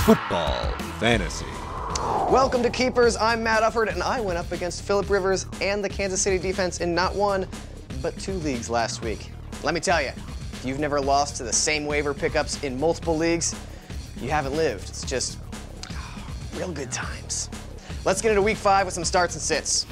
Football Fantasy. Welcome to Keepers. I'm Matt Ufford, and I went up against Phillip Rivers and the Kansas City defense in not one, but two leagues last week. Let me tell you, if you've never lost to the same waiver pickups in multiple leagues, you haven't lived. It's just real good times. Let's get into week 5 with some starts and sits.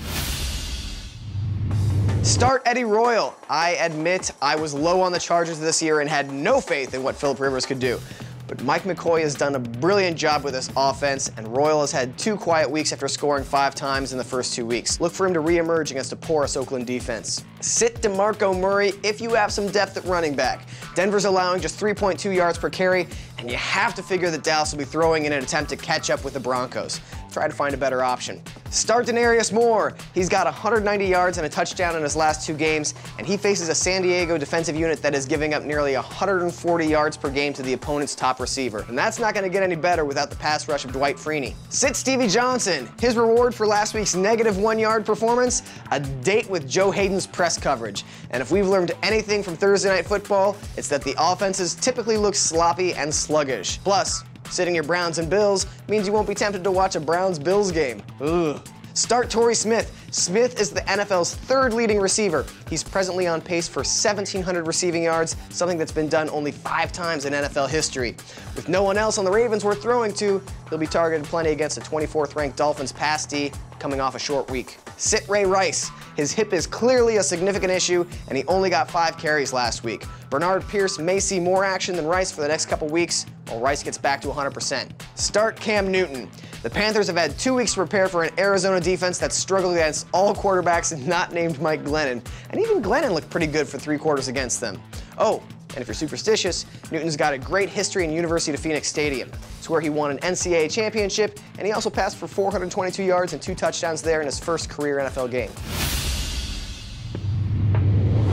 Start Eddie Royal. I admit I was low on the Chargers this year and had no faith in what Phillip Rivers could do. But Mike McCoy has done a brilliant job with this offense, and Royal has had 2 quiet weeks after scoring 5 times in the first 2 weeks. Look for him to reemerge against a porous Oakland defense. Sit Demarco Murray if you have some depth at running back. Denver's allowing just 3.2 yards per carry, and you have to figure that Dallas will be throwing in an attempt to catch up with the Broncos. Try to find a better option. Start Denarius Moore. He's got 190 yards and a touchdown in his last 2 games, and he faces a San Diego defensive unit that is giving up nearly 140 yards per game to the opponent's top receiver. And that's not going to get any better without the pass rush of Dwight Freeney. Sit Stevie Johnson. His reward for last week's negative 1-yard performance? A date with Joe Hayden's press coverage. And if we've learned anything from Thursday Night Football, it's that the offenses typically look sloppy and sluggish. Plus, sitting your Browns and Bills means you won't be tempted to watch a Browns-Bills game. Ugh. Start Torrey Smith. Smith is the NFL's 3rd leading receiver. He's presently on pace for 1,700 receiving yards, something that's been done only 5 times in NFL history. With no one else on the Ravens worth throwing to, he'll be targeted plenty against the 24th-ranked Dolphins pass D coming off a short week. Sit Ray Rice. His hip is clearly a significant issue, and he only got 5 carries last week. Bernard Pierce may see more action than Rice for the next couple weeks, while Rice gets back to 100%. Start Cam Newton. The Panthers have had 2 weeks to prepare for an Arizona defense that's struggled against all quarterbacks not named Mike Glennon. And even Glennon looked pretty good for 3 quarters against them. Oh, and if you're superstitious, Newton's got a great history in University of Phoenix Stadium. It's where he won an NCAA championship, and he also passed for 422 yards and 2 touchdowns there in his first career NFL game.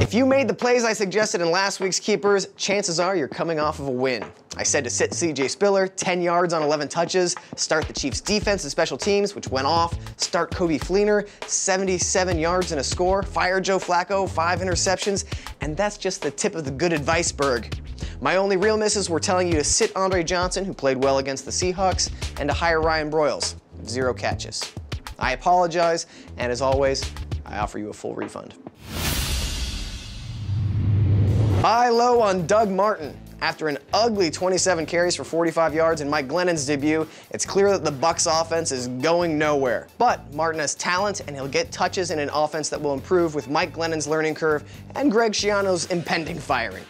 If you made the plays I suggested in last week's Keepers, chances are you're coming off of a win. I said to sit CJ Spiller, 10 yards on 11 touches, start the Chiefs defense and special teams, which went off, start Kobe Fleener, 77 yards and a score, fire Joe Flacco, 5 interceptions, and that's just the tip of the good adviceberg. My only real misses were telling you to sit Andre Johnson, who played well against the Seahawks, and to hire Ryan Broyles, 0 catches. I apologize, and as always, I offer you a full refund. Buy low on Doug Martin. After an ugly 27 carries for 45 yards in Mike Glennon's debut, it's clear that the Bucs offense is going nowhere. But Martin has talent, and he'll get touches in an offense that will improve with Mike Glennon's learning curve and Greg Schiano's impending firing.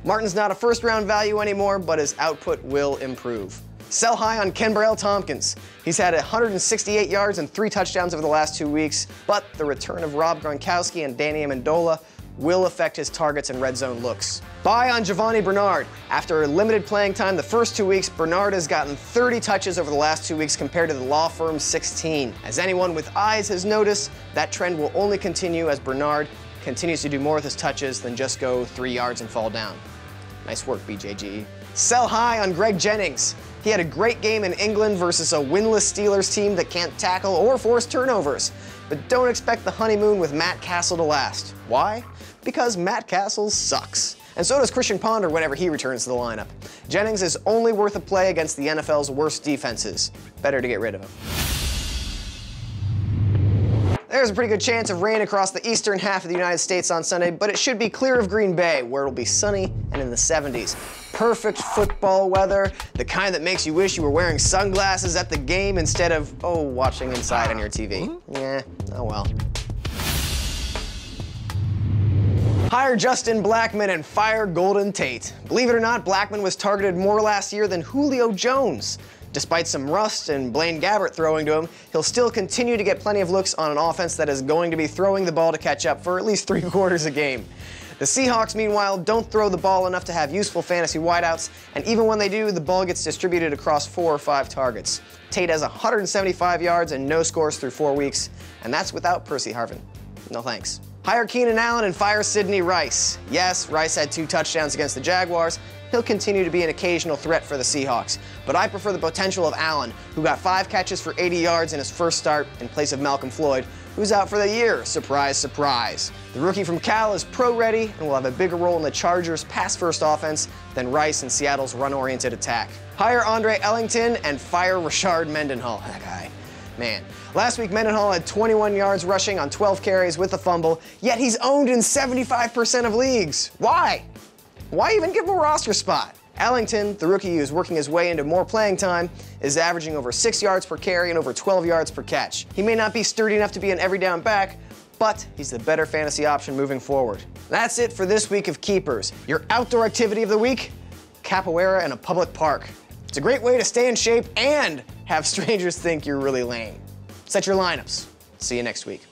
Martin's not a first-round value anymore, but his output will improve. Sell high on Kenbrell Tompkins. He's had 168 yards and 3 touchdowns over the last 2 weeks, but the return of Rob Gronkowski and Danny Amendola will affect his targets and red zone looks. Buy on Giovanni Bernard. After limited playing time the first 2 weeks, Bernard has gotten 30 touches over the last 2 weeks compared to the law firm's 16. As anyone with eyes has noticed, that trend will only continue as Bernard continues to do more with his touches than just go 3 yards and fall down. Nice work, BJG. Sell high on Greg Jennings. He had a great game in England versus a winless Steelers team that can't tackle or force turnovers. But don't expect the honeymoon with Matt Castle to last. Why? Because Matt Castle sucks. And so does Christian Ponder whenever he returns to the lineup. Jennings is only worth a play against the NFL's worst defenses. Better to get rid of him. There's a pretty good chance of rain across the eastern half of the United States on Sunday, but it should be clear of Green Bay, where it'll be sunny and in the 70s. Perfect football weather, the kind that makes you wish you were wearing sunglasses at the game instead of, oh, watching inside on your TV. Yeah, oh well. Hire Justin Blackmon and fire Golden Tate. Believe it or not, Blackmon was targeted more last year than Julio Jones. Despite some rust and Blaine Gabbert throwing to him, he'll still continue to get plenty of looks on an offense that is going to be throwing the ball to catch up for at least 3 quarters a game. The Seahawks, meanwhile, don't throw the ball enough to have useful fantasy wideouts, and even when they do, the ball gets distributed across 4 or 5 targets. Tate has 175 yards and no scores through 4 weeks, and that's without Percy Harvin. No thanks. Hire Keenan Allen and fire Sidney Rice. Yes, Rice had 2 touchdowns against the Jaguars. He'll continue to be an occasional threat for the Seahawks, but I prefer the potential of Allen, who got 5 catches for 80 yards in his first start in place of Malcolm Floyd, Who's out for the year? Surprise, surprise. The rookie from Cal is pro-ready and will have a bigger role in the Chargers' pass-first offense than Rice in Seattle's run-oriented attack. Hire Andre Ellington and fire Rashard Mendenhall. That guy. Man. Last week, Mendenhall had 21 yards rushing on 12 carries with a fumble, yet he's owned in 75% of leagues. Why? Why even give him a roster spot? Ellington, the rookie who's working his way into more playing time, is averaging over 6 yards per carry and over 12 yards per catch. He may not be sturdy enough to be an every down back, but he's the better fantasy option moving forward. That's it for this week of Keepers. Your outdoor activity of the week? Capoeira in a public park. It's a great way to stay in shape and have strangers think you're really lame. Set your lineups. See you next week.